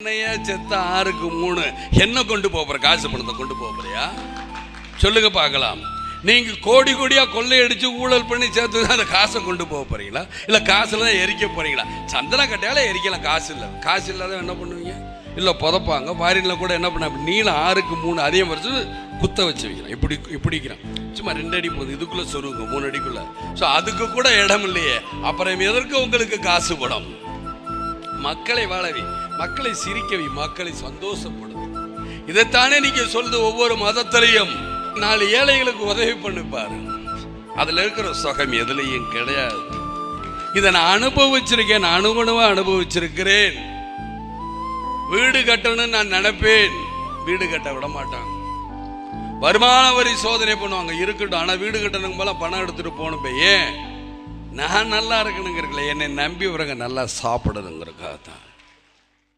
செத்த 6க்கு 3 என்ன கொண்டு போற? காசு பணத்தை கொண்டு போறியா? சொல்லுங்க பார்க்கலாம். நீங்க கோடி கோடியா கொள்ளையடிச்சு ஊழல் பண்ணி சேர்த்து அந்த காசை கொண்டு போறீங்களா, இல்ல காசுல தான் எரிக்க போறீங்களா? சந்தன கட்டையால எரிக்கலாம், காசு இல்லை. காசு இல்லாத என்ன பண்ணுவீங்க? இல்லை புதைப்பாங்க. ஃபாரின்ல கூட என்ன பண்ண, நீளம் 6க்கு 3 அதே மாதிரி குத்த வச்சு வைக்கலாம். இப்படிக்கிறான், சும்மா 2 அடி போகுது, இதுக்குள்ள சொருங்க 3 அடிக்குள்ள. ஸோ அதுக்கு கூட இடம் இல்லையே, அப்புறம் எதற்கு உங்களுக்கு காசு படம்? மக்களை வாழவி, மக்களை சிரிக்கவி, மக்களை சந்தோஷப்படுது. இதைத்தானே நீங்க சொல்லுது. ஒவ்வொரு மதத்திலையும் 4 ஏழைகளுக்கு உதவி பண்ணிப்பாரு. அதுல இருக்கிற சுகம் எதுலையும் கிடையாது. இதை நான் அனுபவிச்சிருக்கேன், அணுகுணவா அனுபவிச்சிருக்கிறேன். வீடு கட்டணும்னு நான் நினைப்பேன், வீடு கட்ட விட மாட்டாங்க. வருமான வரி சோதனை பண்ணுவாங்க, இருக்கட்டும். ஆனா வீடு கட்டணுங்க போல பணம் எடுத்துட்டு போகணும். ஏன்? நான் நல்லா இருக்கணுங்கிறதுல, என்னை நம்பி வரங்க நல்லா சாப்பிடணுங்கிறக்காக தான்.